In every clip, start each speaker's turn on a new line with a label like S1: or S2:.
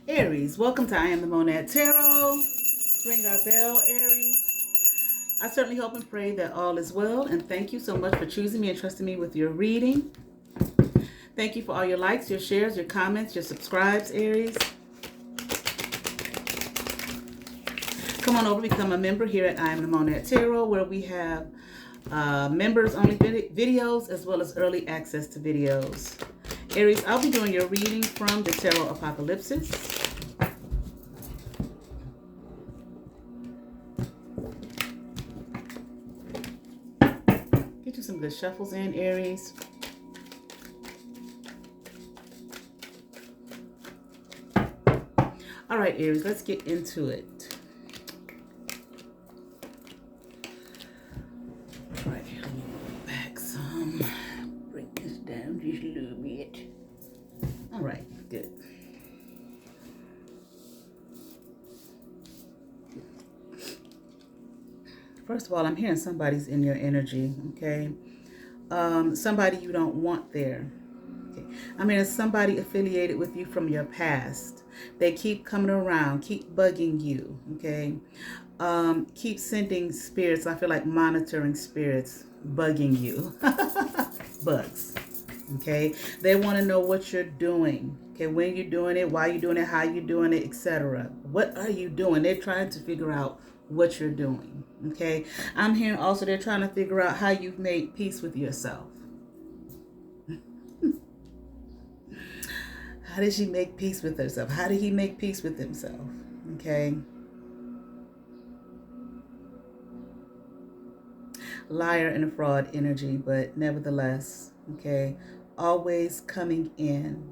S1: Aries, welcome to I Am the Monad Tarot. Ring our bell, Aries. I certainly hope and pray that all is well, and thank you so much for choosing me and trusting me with your reading. Thank you for all your likes, your shares, your comments, your subscribes, Aries. Come on over, become a member here at I Am the Monad Tarot, where we have members-only videos as well as early access to videos. Aries, I'll be doing your reading from the Tarot Apocalypsis. Get you some good shuffles in, Aries. All right, Aries, let's get into it. All right, let me move back some. Bring this down just a little bit. All right, good. First of all, I'm hearing somebody's in your energy, okay? Somebody you don't want there. Okay. I mean, it's somebody affiliated with you from your past. They keep coming around, keep bugging you, okay? Keep sending spirits. I feel like monitoring spirits bugging you. Bugs, okay? They want to know what you're doing, okay? When you're doing it, why you're doing it, how you're doing it, etc. What are you doing? They're trying to figure out what you're doing, okay? I'm hearing also they're trying to figure out how you've made peace with yourself. How did she make peace with herself? How did he make peace with himself? Okay. Liar and a fraud energy, but nevertheless, okay, always coming in.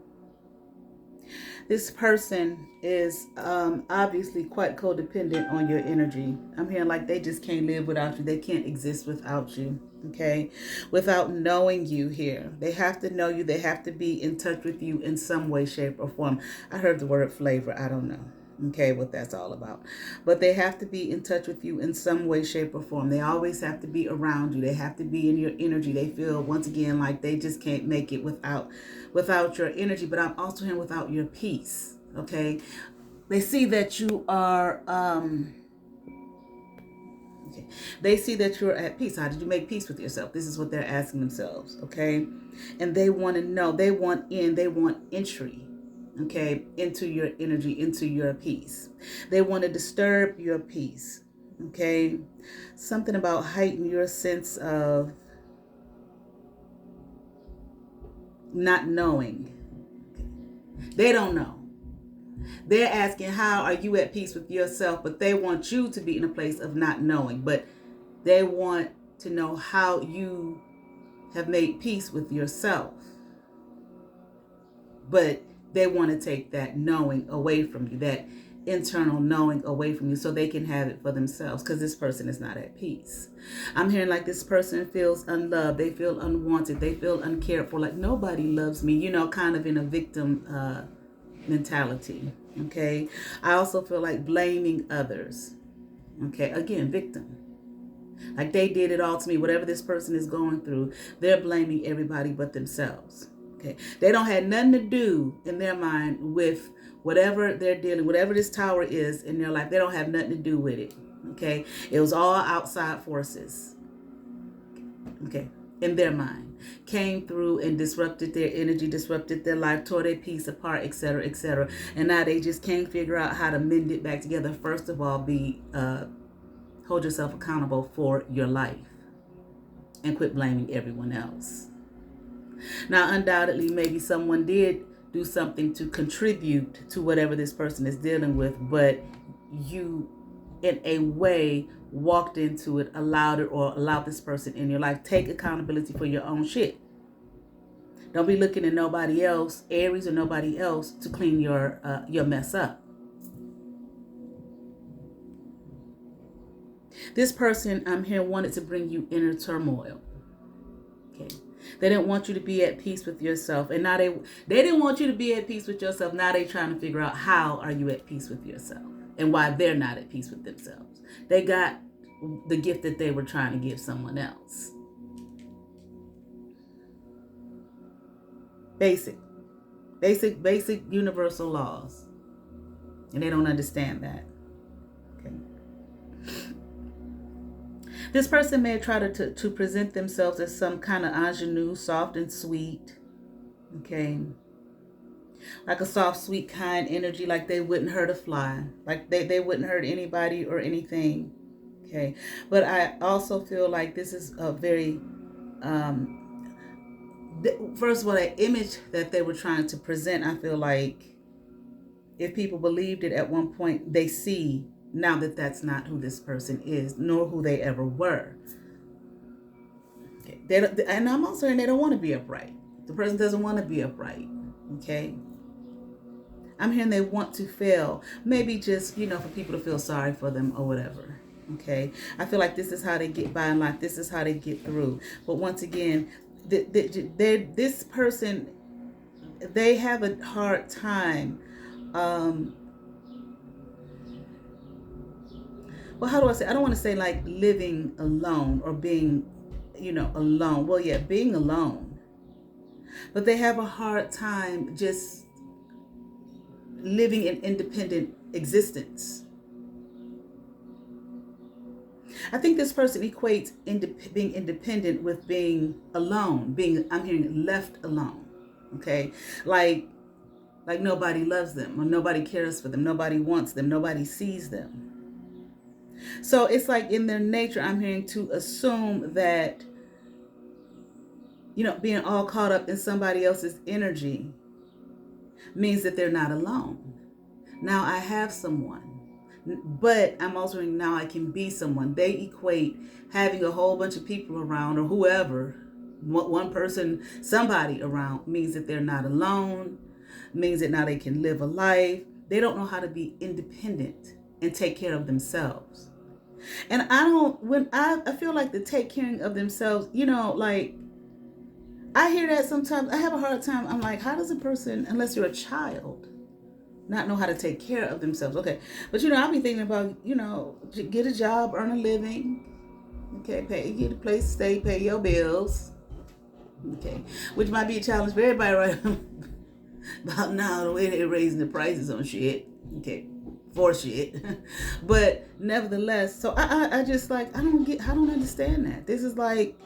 S1: This person is obviously quite codependent on your energy. I'm hearing like they just can't live without you. They can't exist without you, okay? Without knowing you here. They have to know you. They have to be in touch with you in some way, shape, or form. I heard the word flavor. I don't know, okay, what that's all about. But they have to be in touch with you in some way, shape, or form. They always have to be around you. They have to be in your energy. They feel, once again, like they just can't make it without your energy. But I'm also hearing without your peace, okay? They see that you are, okay. They see that you're at peace. How did you make peace with yourself? This is what they're asking themselves, okay? And they want to know, they want entry, okay, into your energy, into your peace. They want to disturb your peace, okay? Something about heighten your sense of not knowing. They don't know. They're asking, how are you at peace with yourself? But they want you to be in a place of not knowing. But they want to know how you have made peace with yourself. But they want to take that knowing away from you, that internal knowing away from you, so they can have it for themselves, because this person is not at peace. I'm hearing like this person feels unloved. They feel unwanted. They feel uncared for, like nobody loves me, kind of in a victim mentality, okay? I also feel like blaming others, okay? Again, victim. Like they did it all to me. Whatever this person is going through, they're blaming everybody but themselves. Okay. They don't have nothing to do in their mind with whatever they're dealing, whatever this tower is in their life. They don't have nothing to do with it. Okay. It was all outside forces. Okay. In their mind. Came through and disrupted their energy, disrupted their life, tore their peace apart, etc., etc. And now they just can't figure out how to mend it back together. First of all, hold yourself accountable for your life and quit blaming everyone else. Now, undoubtedly, maybe someone did do something to contribute to whatever this person is dealing with, but you, in a way, walked into it, allowed it, or allowed this person in your life. Take accountability for your own shit. Don't be looking at nobody else, Aries or nobody else, to clean your mess up. This person, I'm here, wanted to bring you inner turmoil. Okay. They didn't want you to be at peace with yourself. And now they didn't want you to be at peace with yourself. Now they're trying to figure out how are you at peace with yourself and why they're not at peace with themselves. They got the gift that they were trying to give someone else. Basic universal laws. And they don't understand that. Okay. This person may try to present themselves as some kind of ingenue, soft and sweet. Okay. Like a soft, sweet, kind energy, like they wouldn't hurt a fly. Like they wouldn't hurt anybody or anything. Okay. But I also feel like this is a very, first of all, that image that they were trying to present, I feel like if people believed it at one point, they see now that that's not who this person is, nor who they ever were. Okay. And I'm also saying they don't want to be upright. The person doesn't want to be upright. Okay. I'm hearing they want to fail. Maybe just, for people to feel sorry for them or whatever. Okay. I feel like this is how they get by in life. This is how they get through. But once again, this person, they have a hard time. Well, how do I say? I don't want to say like living alone or being, alone. Well, yeah, being alone. But they have a hard time just living an independent existence. I think this person equates being independent with being alone, I'm hearing left alone. Okay. Like nobody loves them or nobody cares for them. Nobody wants them. Nobody sees them. So it's like in their nature, I'm hearing to assume that, being all caught up in somebody else's energy means that they're not alone. Now I have someone, but I'm also hearing now I can be someone. They equate having a whole bunch of people around or whoever, one person, somebody around means that they're not alone, means that now they can live a life. They don't know how to be independent and take care of themselves. And I feel like the take care of themselves, like I hear that sometimes. I have a hard time. I'm like, how does a person, unless you're a child, not know how to take care of themselves? Okay. But I'll be thinking about, get a job, earn a living. Okay, get a place to stay, pay your bills. Okay. Which might be a challenge for everybody right about now, the way they're raising the prices on shit. Okay. For shit. But nevertheless, so I just like, I don't understand that. This is like,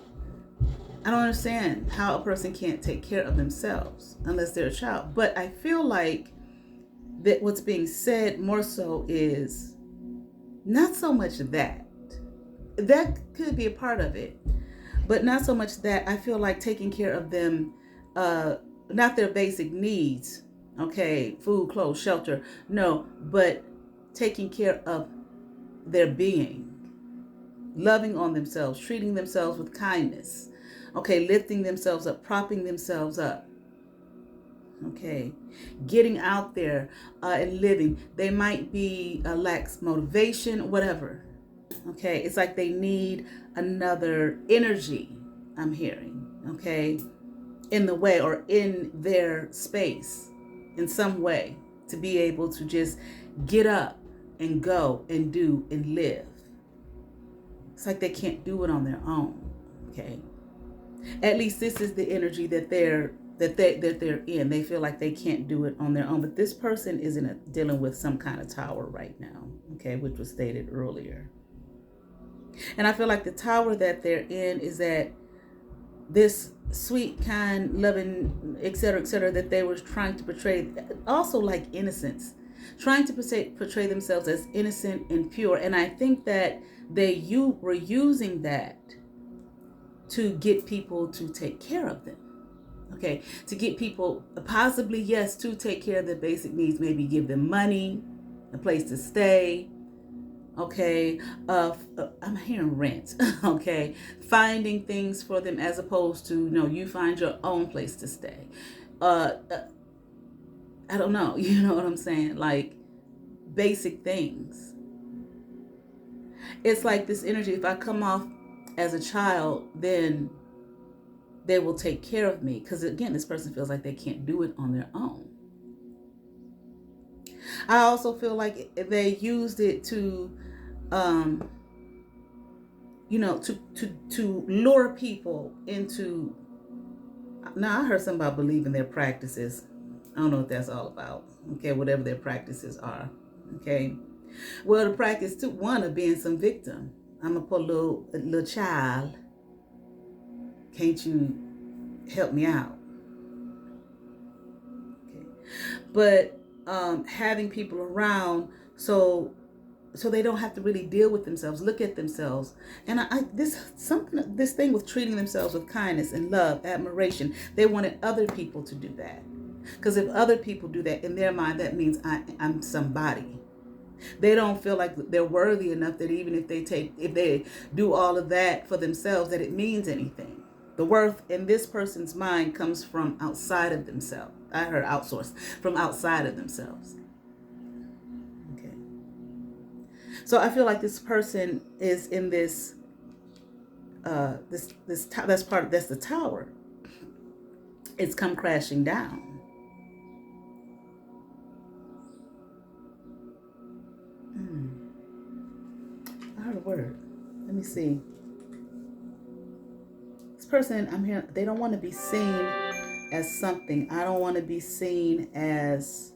S1: I don't understand how a person can't take care of themselves unless they're a child. But I feel like that what's being said more so is not so much that could be a part of it, but not so much that. I feel like taking care of them, not their basic needs, okay, food, clothes, shelter, no, but taking care of their being, loving on themselves, treating themselves with kindness, okay, lifting themselves up, propping themselves up, okay, getting out there and living. They might be lacks motivation, whatever, okay. It's like they need another energy, I'm hearing, okay, in the way or in their space in some way to be able to just get up and go and do and live. It's like they can't do it on their own, okay. At least this is the energy that they're in. They feel like they can't do it on their own. But this person is dealing with some kind of tower right now, okay, which was stated earlier. And I feel like the tower that they're in is that this sweet, kind, loving, etc., that they were trying to portray, also like innocence, trying to portray themselves as innocent and pure. And I think that you were using that to get people to take care of them. Okay, to get people possibly, yes, to take care of their basic needs, maybe give them money, a place to stay. Okay, I'm hearing rent. Okay, finding things for them as opposed to, you find your own place to stay. I don't know, you know what I'm saying? Like basic things. It's like this energy, if I come off as a child, then they will take care of me. Because again, this person feels like they can't do it on their own. I also feel like they used it to, to lure people into. Now, I heard something about believing their practices. I don't know what that's all about. Okay, whatever their practices are. Okay. Well, the practice too, one of being some victim. I'm gonna put a little child. Can't you help me out? Okay. But having people around so they don't have to really deal with themselves, look at themselves. And this thing with treating themselves with kindness and love, admiration, they wanted other people to do that. Because if other people do that, in their mind, that means I'm somebody. They don't feel like they're worthy enough that even if they do all of that for themselves, that it means anything. The worth in this person's mind comes from outside of themselves. I heard outsource, from outside of themselves. Okay. So I feel like this person is in this that's the tower. It's come crashing down. I heard a word. Let me see. This person, I'm here, they don't want to be seen as something. I don't want to be seen as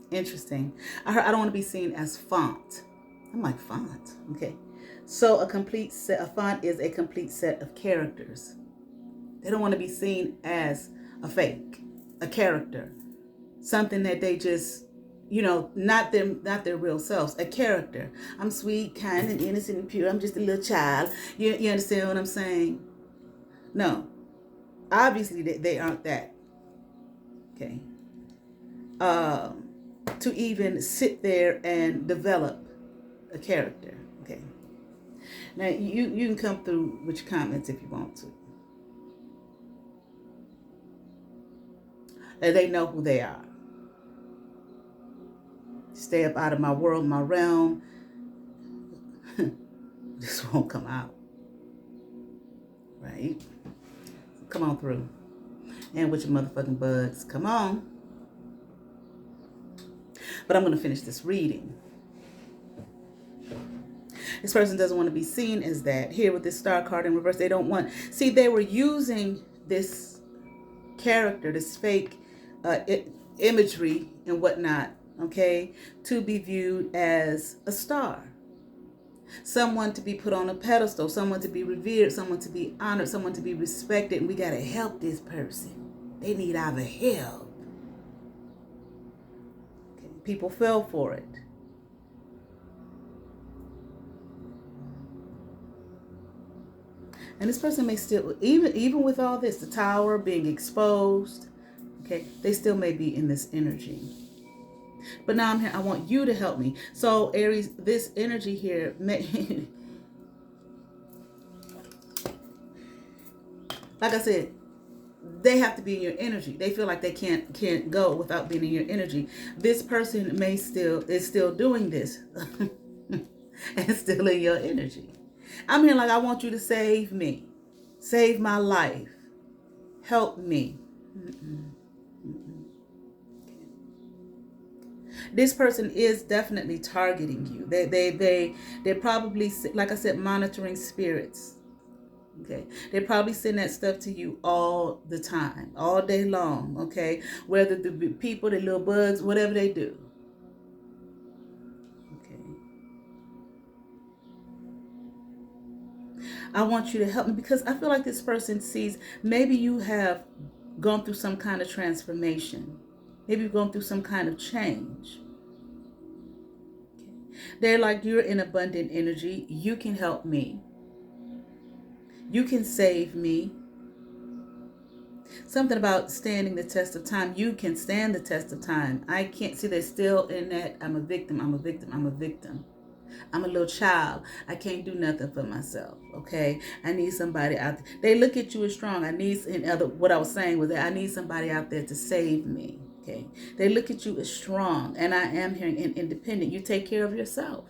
S1: interesting. I don't want to be seen as font. I'm like, font. Okay. So a font is a complete set of characters. They don't want to be seen as a fake, a character, something that they just, not their real selves, a character. I'm sweet, kind, and innocent and pure. I'm just a little child. You understand what I'm saying? No, obviously they aren't that. Okay. To even sit there and develop a character. Okay. Now you can come through with your comments if you want to. And they know who they are. Stay up out of my world, my realm. This won't come out. Right? Come on through. And with your motherfucking bugs. Come on. But I'm going to finish this reading. This person doesn't want to be seen as that. Here with this star card in reverse, they don't want. See, they were using this character, this fake imagery and whatnot, okay, to be viewed as a star. Someone to be put on a pedestal, someone to be revered, someone to be honored, someone to be respected. And we got to help this person. They need our help. Okay. People fell for it. And this person may still, even with all this, the tower being exposed, okay, they still may be in this energy. But now I'm here, I want you to help me. So Aries, this energy here, like I said, they have to be in your energy. They feel like they can't go without being in your energy. This person is still doing this and still in your energy. I'm here like, I want you to save me. Save my life. Help me. This person is definitely targeting you. They're probably, like I said, monitoring spirits. Okay, they probably send that stuff to you all the time, all day long. Okay, whether the people, the little bugs, whatever they do. Okay, I want you to help me because I feel like this person sees maybe you have gone through some kind of transformation. Maybe you've gone through some kind of change. Okay. They're like, you're in abundant energy. You can help me. You can save me. Something about standing the test of time. You can stand the test of time. I can't see they're still in that. I'm a victim. I'm a victim. I'm a victim. I'm a little child. I can't do nothing for myself. Okay. I need somebody out there. They look at you as strong. What I was saying was that I need somebody out there to save me. Okay. They look at you as strong. And I am hearing independent. You take care of yourself.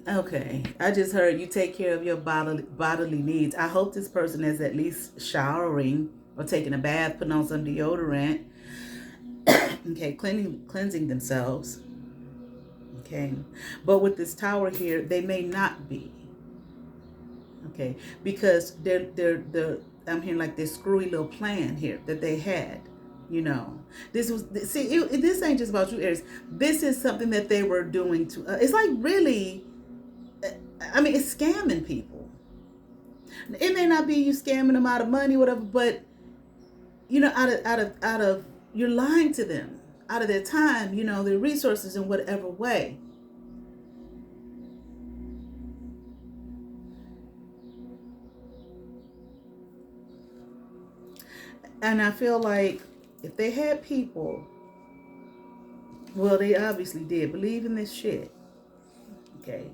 S1: Okay, I just heard you take care of your bodily needs. I hope this person is at least showering or taking a bath, putting on some deodorant. Okay, cleansing themselves. Okay. But with this tower here, they may not be. Okay. Because they're I'm hearing like this screwy little plan here that they had. You know, this was, see, this ain't just about you, Aries. This is something that they were doing to, it's like really, I mean, it's scamming people. It may not be you scamming them out of money, whatever, but you know, out of you're lying to them, out of their time, you know, their resources in whatever way. And I feel like if they had people, well, they obviously did believe in this shit, okay,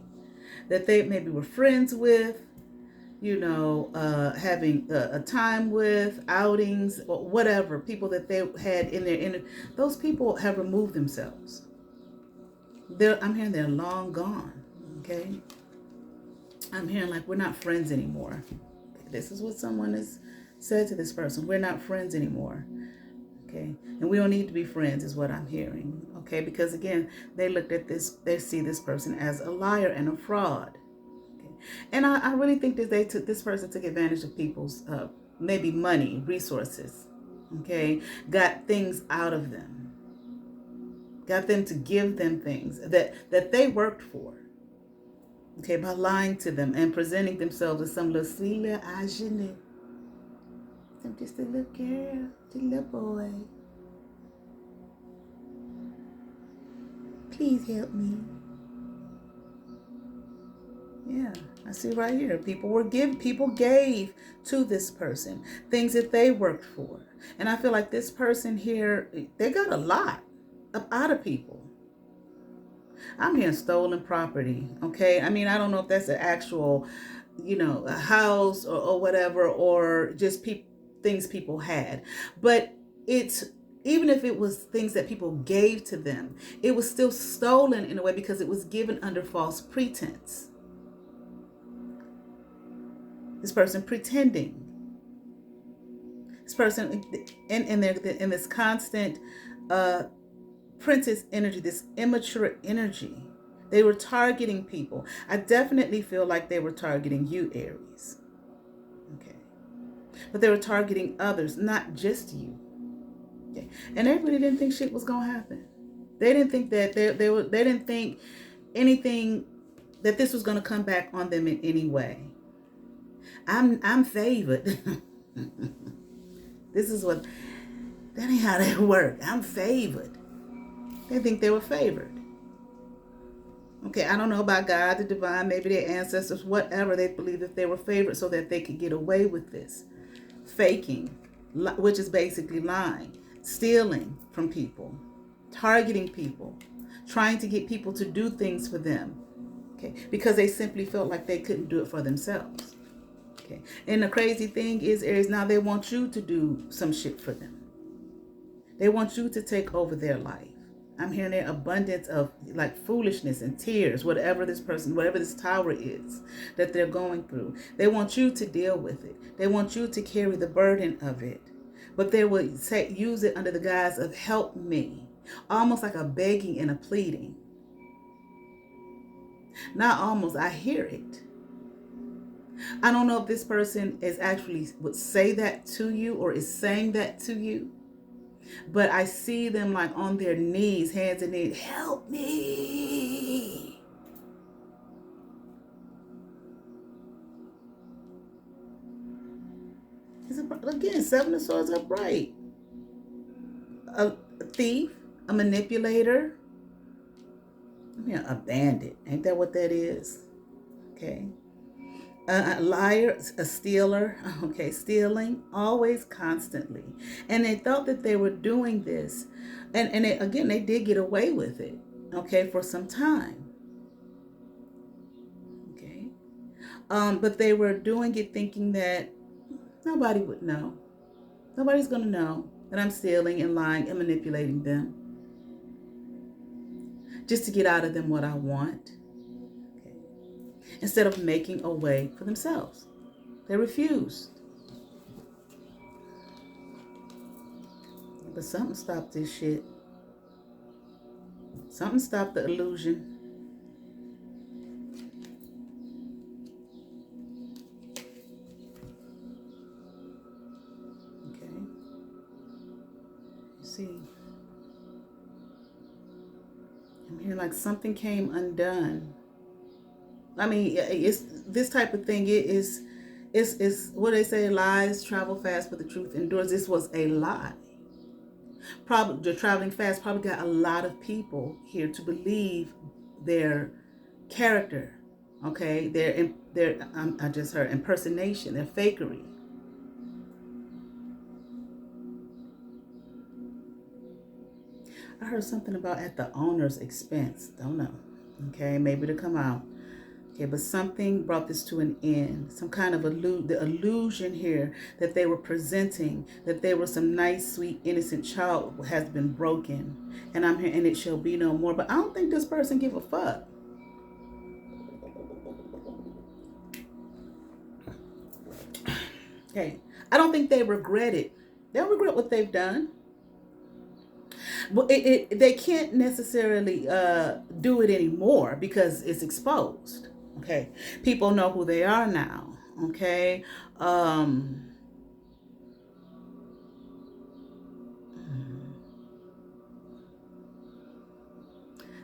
S1: that they maybe were friends with, you know, having a time with, outings, or whatever, people that they had in their, those people have removed themselves. I'm hearing they're long gone, okay? I'm hearing like we're not friends anymore. This is what someone has said to this person. We're not friends anymore, okay? And we don't need to be friends is what I'm hearing, okay? Because again, they looked at this, they see this person as a liar and a fraud. And I really think that this person took advantage of people's maybe money, resources, okay? Got things out of them. Got them to give them things that they worked for, okay, by lying to them and presenting themselves as some little sweet little agene. I'm just a little girl, just a little boy. Please help me. Yeah, I see right here. People gave to this person things that they worked for. And I feel like this person here, they got a lot out of people. I'm hearing stolen property, okay? I mean, I don't know if that's an actual, you know, a house or whatever, or just things people had. But it's, even if it was things that people gave to them, it was still stolen in a way because it was given under false pretense. This person pretending. This person in this constant princess energy, this immature energy. They were targeting people. I definitely feel like they were targeting you, Aries. Okay. But they were targeting others, not just you. Okay. And everybody didn't think shit was gonna happen. They didn't think that they didn't think anything, that this was gonna come back on them in any way. I'm favored. This is what, that ain't how that work. I'm favored. They think they were favored. Okay, I don't know about God, the divine, maybe their ancestors, whatever. They believe that they were favored so that they could get away with this. Faking, which is basically lying, stealing from people, targeting people, trying to get people to do things for them. Okay, because they simply felt like they couldn't do it for themselves. Okay. And the crazy thing is, Aries, now they want you to do some shit for them. They want you to take over their life. I'm hearing their abundance of like foolishness and tears, whatever this person, whatever this tower is that they're going through. They want you to deal with it. They want you to carry the burden of it. But they will use it under the guise of help me. Almost like a begging and a pleading. Not almost, I hear it. I don't know if this person is actually would say that to you or is saying that to you, but I see them like on their knees, hands and knees, help me. Again, Seven of Swords upright. A thief, a manipulator, a bandit. Ain't that what that is? Okay. A liar, a stealer, okay, stealing, always, constantly. And they thought that they were doing this. And they did get away with it, okay, for some time. Okay. But they were doing it thinking that nobody would know. Nobody's going to know that I'm stealing and lying and manipulating them just to get out of them what I want. Okay. Instead of making a way for themselves. They refused. But something stopped this shit. Something stopped the illusion. I'm hearing like something came undone. I mean, it's this type of thing. It's what they say: lies travel fast, but the truth endures. This was a lie. Probably the traveling fast probably got a lot of people here to believe their character. Okay, I just heard impersonation, their fakery. I heard something about at the owner's expense. Don't know. Okay, maybe to come out. Okay, but something brought this to an end. Some kind of the illusion here that they were presenting, that they were some nice, sweet, innocent child has been broken. And I'm here, and it shall be no more. But I don't think this person give a fuck. Okay, I don't think they regret it. They don't regret what they've done. But they can't necessarily do it anymore because it's exposed. Okay, people know who they are now. Okay,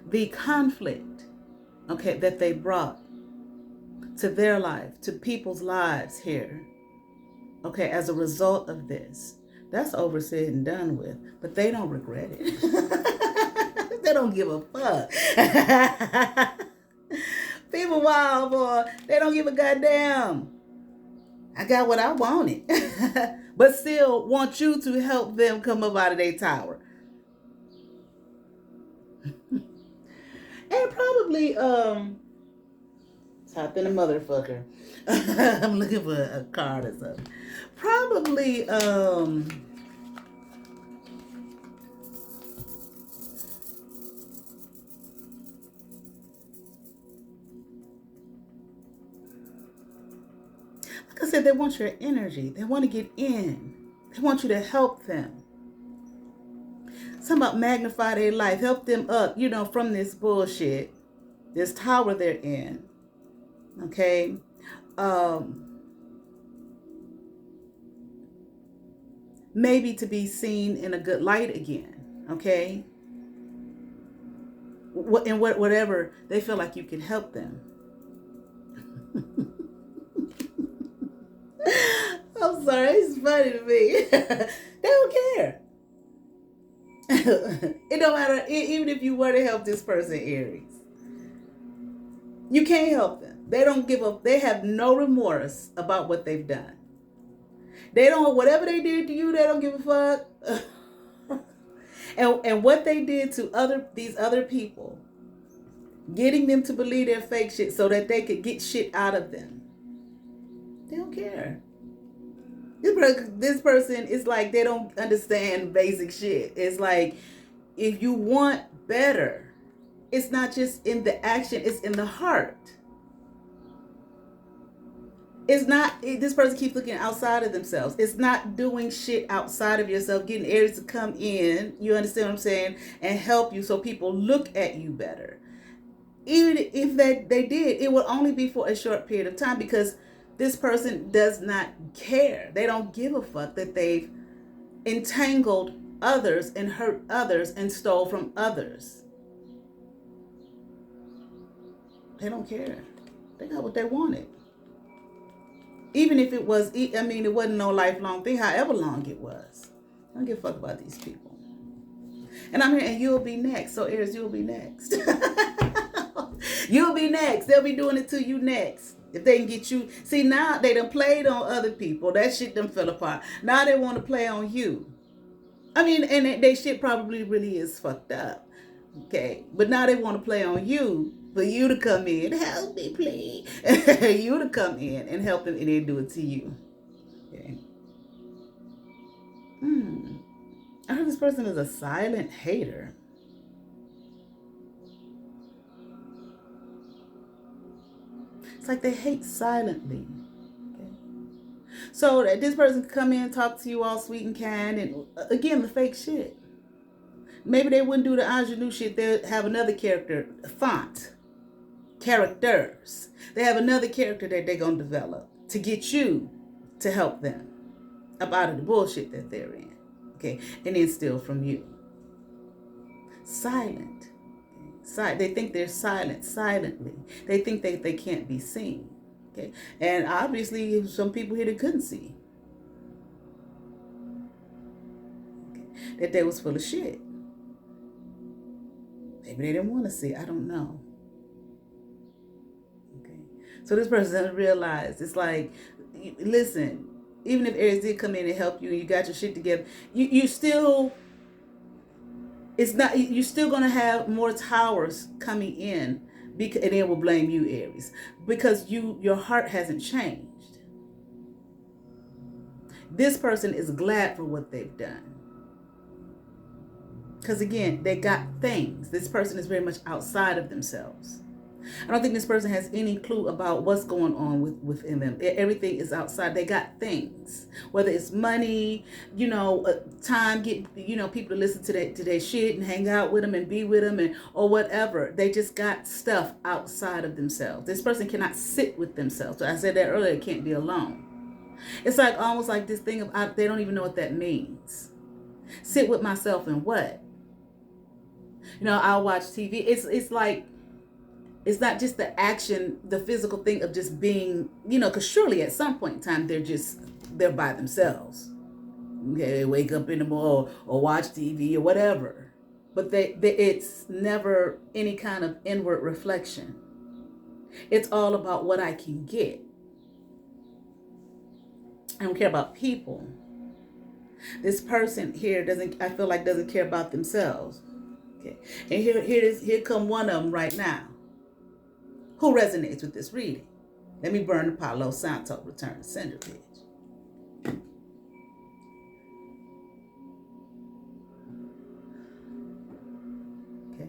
S1: the conflict, okay, that they brought to their life, to people's lives here, okay, as a result of this, that's over, said, and done with. But they don't regret it. They don't give a fuck. People wild, boy. They don't give a goddamn. I got what I wanted. But still want you to help them come up out of their tower. And probably, top in a motherfucker. I'm looking for a card or something. Probably, like I said, they want your energy. They want to get in. They want you to help them. Something about magnify their life, help them up, from this bullshit, this tower they're in. Okay. Maybe to be seen in a good light again. Okay. Whatever they feel like you can help them. I'm sorry, it's funny to me. They don't care. It don't matter, even if you were to help this person, Aries. You can't help them. They don't give up. They have no remorse about what they've done. They don't, whatever they did to you, they don't give a fuck. and what they did to these other people, getting them to believe their fake shit so that they could get shit out of them. They don't care. This person is like, they don't understand basic shit. It's like, if you want better, it's not just in the action, it's in the heart. It's not, this person keeps looking outside of themselves. It's not doing shit outside of yourself, getting Aries to come in, you understand what I'm saying, and help you so people look at you better. Even if they did, it will only be for a short period of time because this person does not care. They don't give a fuck that they've entangled others and hurt others and stole from others. They don't care. They got what they wanted. Even if it was, it wasn't no lifelong thing, however long it was. I don't give a fuck about these people. And I'm here, and you'll be next. So, Aries, you'll be next. You'll be next. They'll be doing it to you next. If they can get you. See, now they done played on other people. That shit done fell apart. Now they want to play on you. And they shit probably really is fucked up. Okay. But now they want to play on you. For you to come in. Help me, please. You to come in and help them, and they do it to you. Okay. I heard this person is a silent hater. It's like they hate silently. Okay. So that this person could come in, talk to you all sweet and kind, and again, the fake shit. Maybe they wouldn't do the ingenue shit. They'd have another character, font, characters. They have another character that they're going to develop to get you to help them up out of the bullshit that they're in. Okay. And then steal from you. Silent. They think they're silent silently. They think they can't be seen. Okay. And obviously some people here that couldn't see. Okay. That they was full of shit. Maybe they didn't want to see. I don't know. Okay. So this person doesn't realize. It's like, listen, even if Aries did come in and help you and you got your shit together, you still, it's not, you're still going to have more towers coming in, because, and they will blame you, Aries, because your heart hasn't changed. This person is glad for what they've done. Because again, they got things. This person is very much outside of themselves. I don't think this person has any clue about what's going on within them. Everything is outside. They got things, whether it's money, time, get people to listen to their shit and hang out with them and be with them, and or whatever. They just got stuff outside of themselves. This person cannot sit with themselves. So I said that earlier. They can't be alone. It's like almost like this thing of they don't even know what that means. Sit with myself and what? I'll watch TV. It's like, it's not just the action, the physical thing of just being, because surely at some point in time, they're by themselves. Okay, they wake up in the morning or watch TV or whatever. But it's never any kind of inward reflection. It's all about what I can get. I don't care about people. This person here I feel like doesn't care about themselves. Okay. And here come one of them right now. Who resonates with this reading? Let me burn the Palo Santo, return to sender page. Okay.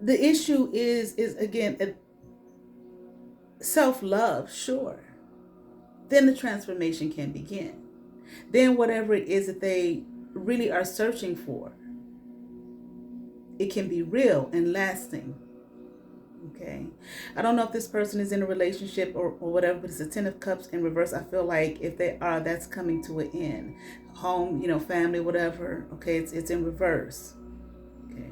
S1: The issue is again, self-love, sure. Then the transformation can begin. Then whatever it is that they really are searching for, it can be real and lasting. Okay. I don't know if this person is in a relationship or whatever, but it's a 10 of Cups in reverse. I feel like if they are, that's coming to an end. Home, family, whatever. Okay. It's in reverse. Okay.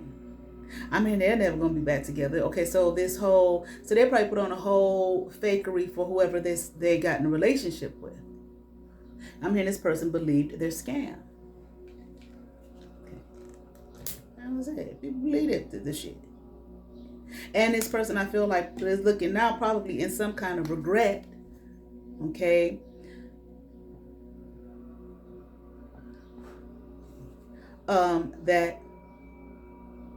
S1: I mean, they're never going to be back together. Okay. So so they probably put on a whole fakery for whoever they got in a relationship with. I'm hearing this person believed their scam. That was it. People believe it, the shit. And this person, I feel like, is looking now probably in some kind of regret. Okay. That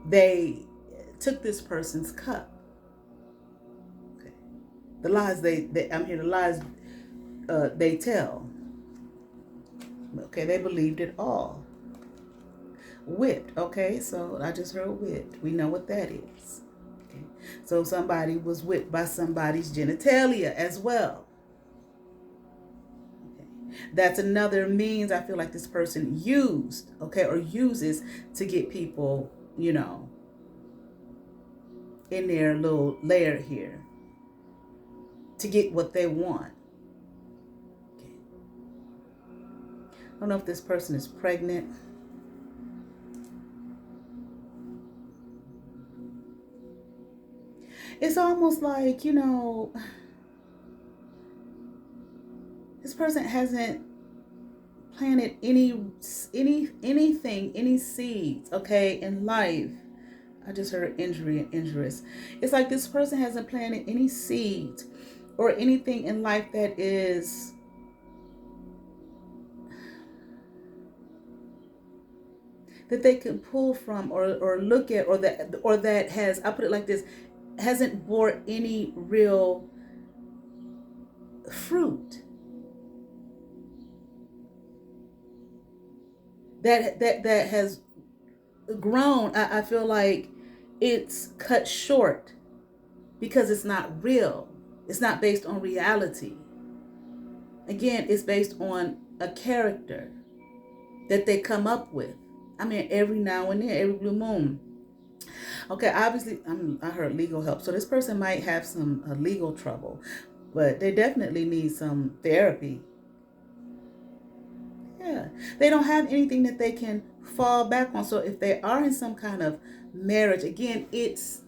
S1: they took this person's cup. Okay. The lies I'm hearing the lies they tell. Okay, they believed it all. Whipped. Okay, so I just heard whipped. We know what that is. Okay, so somebody was whipped by somebody's genitalia as well. Okay, that's another means I feel like this person used, or uses to get people, in their little layer here to get what they want. Okay. I don't know if this person is pregnant. It's almost like, this person hasn't planted anything, any seeds, okay, in life. I just heard injury and injurious. It's like this person hasn't planted any seeds or anything in life that is that they can pull from or look at, or that has, I put it like this, hasn't bore any real fruit. That has grown. I feel like it's cut short because it's not real. It's not based on reality. Again, it's based on a character that they come up with. I mean, every now and then, every blue moon. Okay, obviously, I heard legal help. So this person might have some legal trouble, but they definitely need some therapy. Yeah, Yeah. They don't have anything that they can fall back on. So if they are in some kind of marriage, again, it's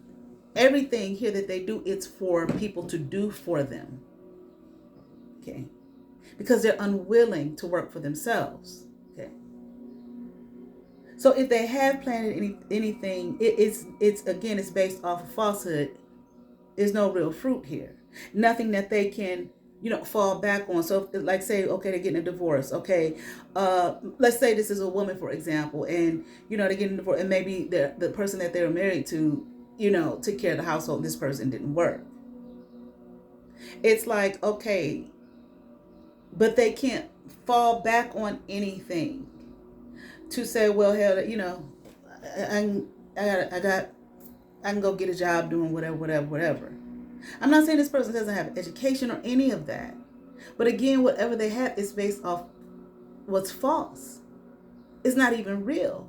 S1: everything here that they do, it's for people to do for them. Okay. Because they're unwilling to work for themselves. Okay. So if they have planted anything, it's again, it's based off of falsehood. There's no real fruit here. Nothing that they can, fall back on. So if, like say, okay, they're getting a divorce. Okay. Let's say this is a woman, for example, and, they're getting a divorce, and maybe the person that they were married to, took care of the household, and this person didn't work. It's like, okay, but they can't fall back on anything to say, well, hell, I can go get a job doing whatever. I'm not saying this person doesn't have education or any of that. But again, whatever they have is based off what's false. It's not even real.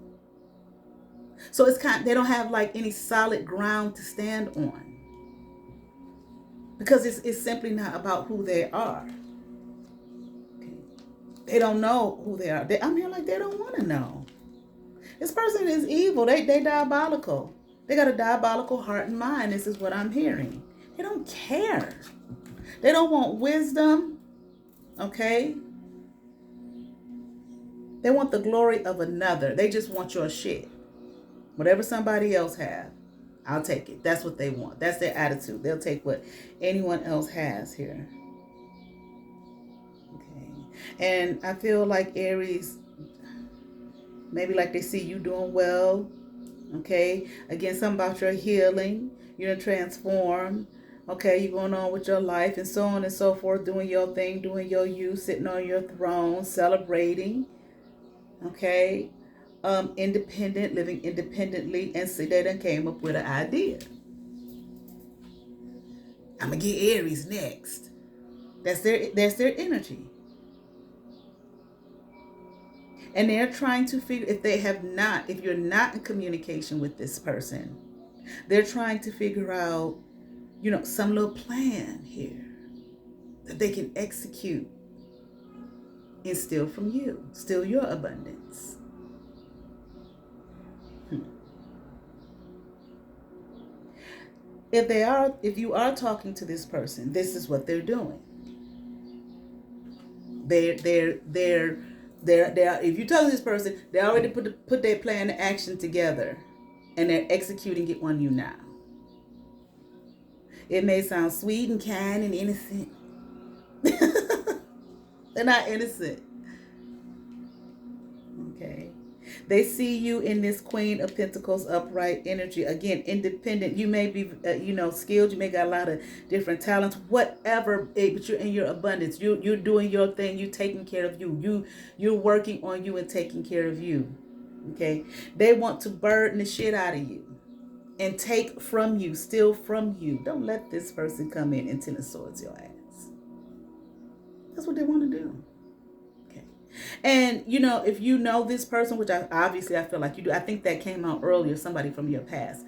S1: So they don't have like any solid ground to stand on. Because it's simply not about who they are. Okay. They don't know who they are. I'm here like they don't want to know. This person is evil. They diabolical. They got a diabolical heart and mind. This is what I'm hearing. They don't care. They don't want wisdom. Okay? They want the glory of another. They just want your shit. Whatever somebody else have, I'll take it. That's what they want. That's their attitude. They'll take what anyone else has here. Okay. And I feel like Aries, maybe like they see you doing well. Okay. Again, something about your healing. You're transformed. Okay. You're going on with your life and so on and so forth. Doing your thing. Doing your you. Sitting on your throne. Celebrating. Okay. Independent. Living independently. And see, they done came up with an idea. I'm going to get Aries next. That's their energy. And they're trying to figure, if you're not in communication with this person, they're trying to figure out, some little plan here that they can execute and steal from you, steal your abundance. If you are talking to this person, this is what they're doing. They're if you tell this person, they already put their plan to action together, and they're executing it on you now. It may sound sweet and kind and innocent. They're not innocent. Okay. They see you in this Queen of Pentacles upright energy. Again, independent. You may be, skilled. You may got a lot of different talents, whatever. But you're in your abundance. You're doing your thing. You're taking care of you. You're working on you and taking care of you. Okay. They want to burden the shit out of you and take from you, steal from you. Don't let this person come in and Ten of Swords your ass. That's what they want to do. And, if you know this person, which I feel like you do, I think that came out earlier, somebody from your past,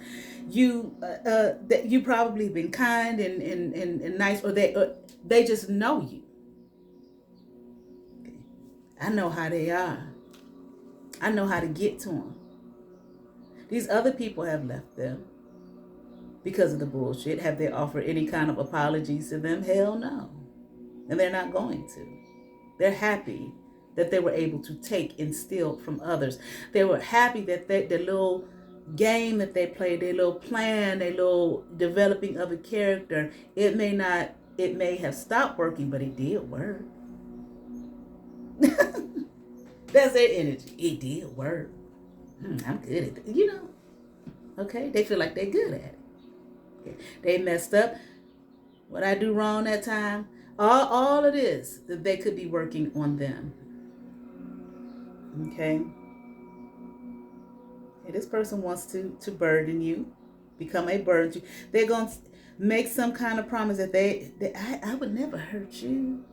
S1: you probably been kind and nice, or they just know you. Okay. I know how they are. I know how to get to them. These other people have left them because of the bullshit. Have they offered any kind of apologies to them? Hell no. And they're not going to. They're happy that they were able to take and steal from others. They were happy that their little game that they played, their little plan, their little developing of a character, it may have stopped working, but it did work. That's their energy. It did work. I'm good at it. Okay, they feel like they're good at it. Okay. They messed up. What I do wrong that time, all it is that they could be working on them. Okay. This person wants to burden you, become a burden to you. They're going to make some kind of promise that I would never hurt you.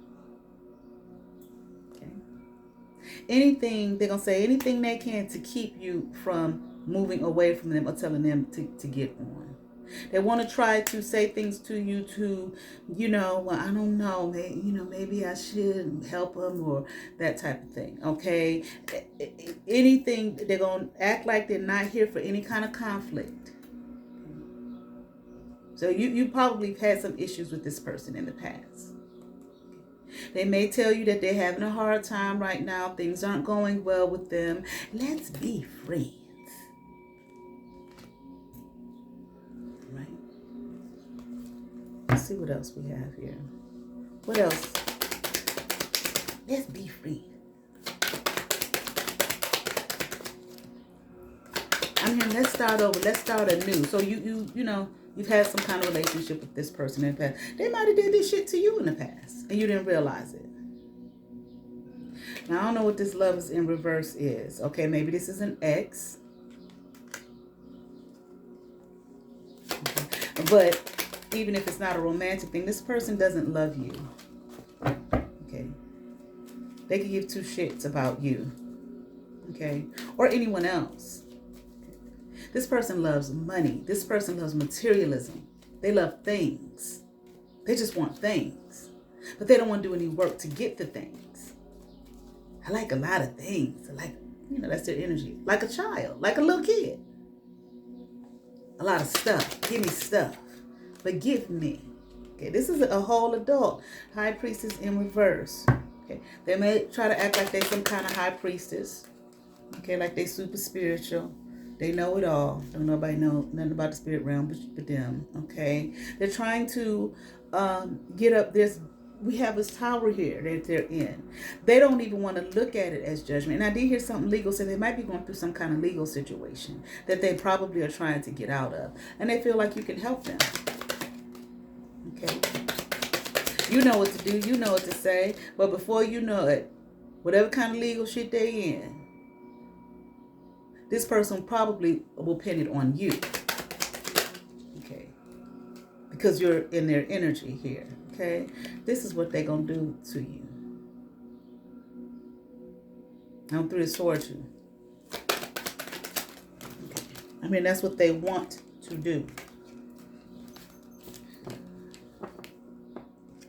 S1: Okay. They're going to say anything they can to keep you from moving away from them or telling them to get on. They want to try to say things to you to, well, I don't know, maybe I should help them or that type of thing, okay? Anything, they're going to act like they're not here for any kind of conflict. So you probably had some issues with this person in the past. They may tell you that they're having a hard time right now. Things aren't going well with them. Let's be friends. Right? Let's see what else we have here. What else? Let's be friends. I'm here. Let's start over. Let's start anew. So you've had some kind of relationship with this person in the past. They might have did this shit to you in the past, and you didn't realize it. Now, I don't know what this love is in reverse is. Okay, maybe this is an ex. Okay. But even if it's not a romantic thing, this person doesn't love you. Okay. They could give two shits about you. Okay. Or anyone else. This person loves money. This person loves materialism. They love things. They just want things. But they don't want to do any work to get the things. I like a lot of things. I like, that's their energy. Like a child. Like a little kid. A lot of stuff. Give me stuff. But give me. Okay, this is a whole adult. High priestess in reverse. Okay, they may try to act like they're some kind of high priestess. Okay, like they super spiritual. They know it all. Don't nobody know nothing about the spirit realm but them. Okay. They're trying to get up this. We have this tower here that they're in. They don't even want to look at it as judgment. And I did hear something legal, so they might be going through some kind of legal situation that they probably are trying to get out of. And they feel like you can help them. Okay. You know what to do. You know what to say. But before you know it, whatever kind of legal shit they in, this person probably will pin it on you. Okay. Because you're in their energy here. Okay. This is what they're going to do to you. I'm through the sword too. Okay. I mean, that's what they want to do.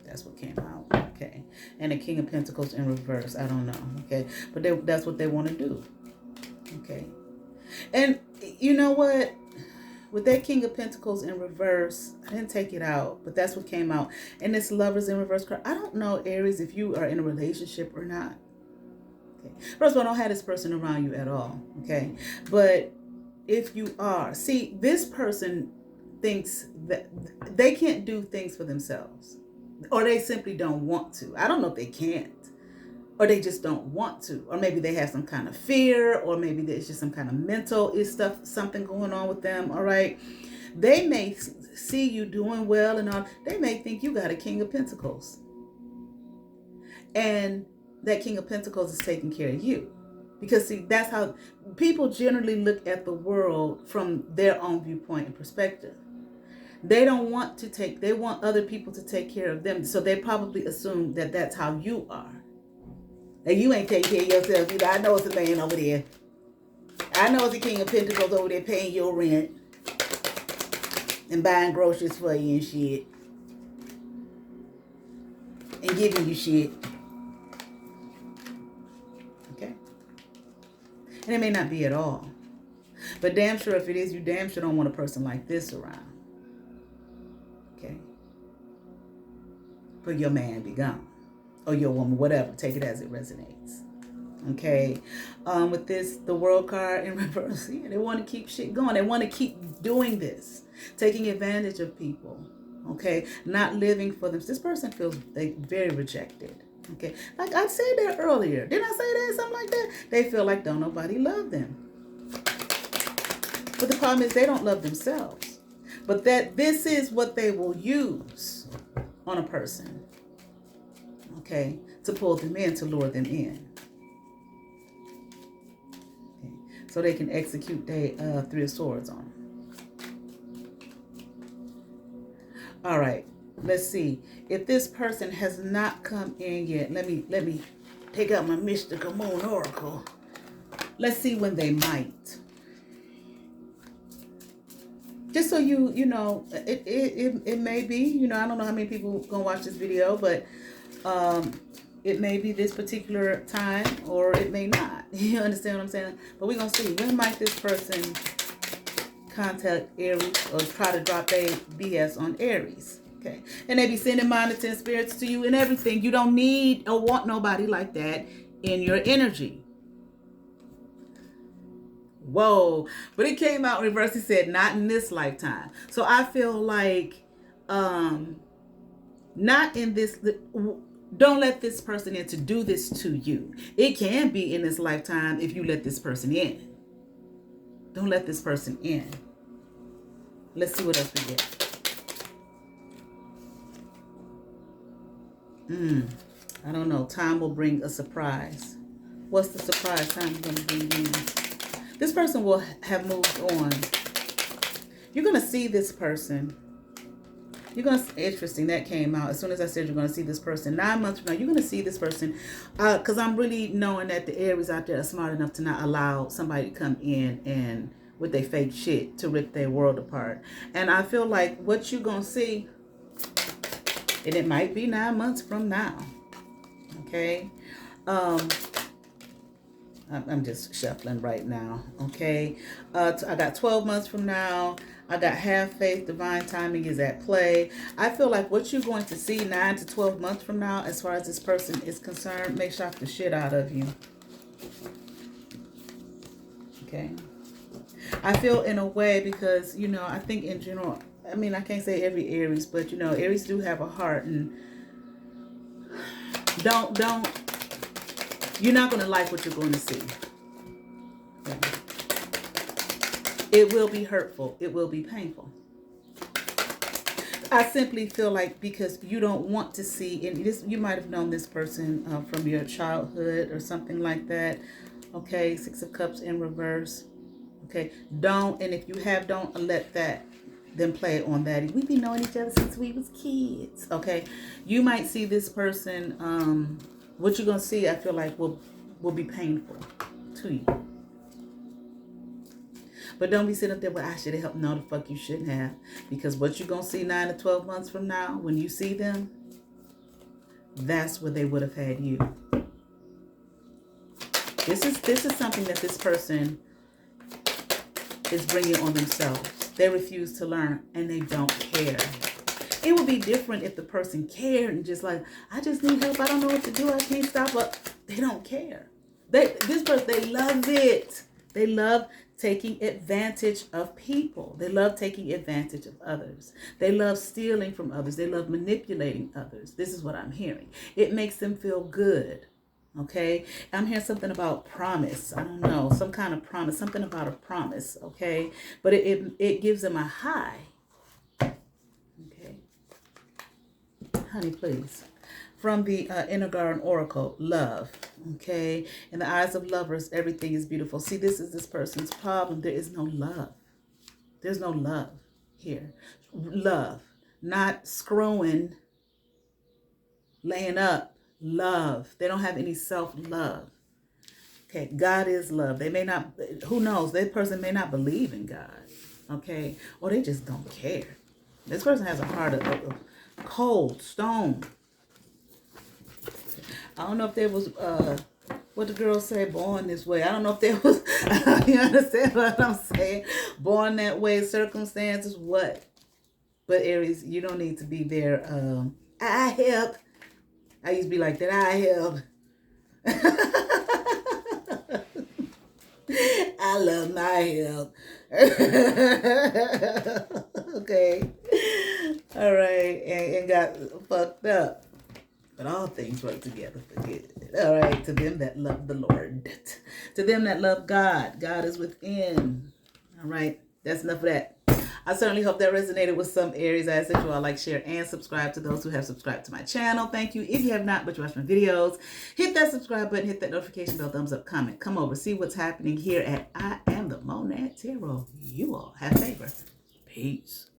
S1: That's what came out. Okay. And the King of Pentacles in reverse. I don't know. Okay. But that's what they want to do. Okay. And you know what? With that King of Pentacles in reverse, I didn't take it out, but that's what came out. And this Lovers in reverse card. I don't know, Aries, if you are in a relationship or not. Okay. First of all, I don't have this person around you at all. Okay. But if you are, see, this person thinks that they can't do things for themselves. Or they simply don't want to. I don't know if they can't. Or they just don't want to. Or maybe they have some kind of fear. Or maybe there's just some kind of mental something going on with them. All right. They may see you doing well and all. They may think you got a King of Pentacles. And that King of Pentacles is taking care of you. Because see, that's how people generally look at the world from their own viewpoint and perspective. They don't want to they want other people to take care of them. So they probably assume that that's how you are. And you ain't taking care of yourself either. I know it's a man over there. I know it's a King of Pentacles over there paying your rent. And buying groceries for you and shit. And giving you shit. Okay? And it may not be at all. But damn sure if it is, you damn sure don't want a person like this around. Okay? For your man be gone. Or your woman, whatever. Take it as it resonates. Okay. With this, the World card in reverse. Yeah, they want to keep shit going. They want to keep doing this. Taking advantage of people. Okay. Not living for them. This person feels very rejected. Okay. Like I said that earlier. Didn't I say that? Something like that? They feel like don't nobody love them. But the problem is they don't love themselves. But this is what they will use on a person. Okay, to pull them in, to lure them in. Okay. So they can execute their Three of Swords on them. All right, let's see. If this person has not come in yet, let me take out my mystical moon oracle. Let's see when they might. just so you know, it may be, you know, I don't know how many people gonna watch this video, but it may be this particular time or it may not. You understand what I'm saying? But we're gonna see, when might this person contact Aries or try to drop their BS on Aries. Okay, and they be sending monitoring spirits to you and everything. You don't need or want nobody like that in your energy. Whoa. But it came out reverse. He said, not in this lifetime. So I feel like not in this, don't let this person in to do this to you. It can be in this lifetime if you let this person in. Don't let this person in. Let's see what else we get. I don't know. Time will bring a surprise. What's the surprise time going to bring in? This person will have moved on. You're going to see this person. You're going to, interesting, that came out. As soon as I said you're going to see this person, 9 months from now, you're going to see this person. Because I'm really knowing that the Aries out there are smart enough to not allow somebody to come in and with their fake shit to rip their world apart. And I feel like what you're going to see, and it might be 9 months from now. Okay. I'm just shuffling right now. Okay. I got 12 months from now. I got half faith, divine timing is at play. I feel like what you're going to see 9 to 12 months from now, as far as this person is concerned, may shock the shit out of you. Okay. I feel in a way because, you know, I think in general, I mean, I can't say every Aries, but, you know, Aries do have a heart, and you're not going to like what you're going to see. Okay. It will be hurtful. It will be painful. I simply feel like because you don't want to see, and this, you might have known this person from your childhood or something like that. Okay, 6 of Cups in reverse. Okay, don't, and if you have, don't let them play on that. We've been knowing each other since we was kids. Okay, you might see this person. What you're gonna see, I feel like will be painful to you. But don't be sitting up there, well, I should have helped. No, the fuck you shouldn't have. Because what you're going to see 9 to 12 months from now, when you see them, that's where they would have had you. This is something that this person is bringing on themselves. They refuse to learn, and they don't care. It would be different if the person cared and just like, I just need help. I don't know what to do. I can't stop. But they don't care. They love it. They love taking advantage of people. They love taking advantage of others. They love stealing from others. They love manipulating others. This is what I'm hearing. It makes them feel good. Okay. I'm hearing something about promise. I don't know. Some kind of promise. Something about a promise. Okay. But it gives them a high. Okay. Honey, please. From the Inner Garden Oracle, love. Okay. In the eyes of lovers, everything is beautiful. See, this is this person's problem. There is no love. There's no love here. Love. Not screwing, laying up. Love. They don't have any self-love. Okay. God is love. They may not, who knows? That person may not believe in God. Okay. Or they just don't care. This person has a heart of cold stone. I don't know if there was, what the girls say, born this way. I don't know if there was, you understand what I'm saying? Born that way, circumstances, what? But Aries, you don't need to be there. I help. I used to be like that. I help. I love my help. Okay. All right. And got fucked up. But all things work together for good. All right. To them that love the Lord. To them that love God. God is within. All right. That's enough of that. I certainly hope that resonated with some Aries. I ask that you all like, share, and subscribe to those who have subscribed to my channel. Thank you. If you have not, but you watch my videos, hit that subscribe button, hit that notification bell, thumbs up, comment. Come over, see what's happening here at I Am the Monad Tarot. You all have favor. Peace.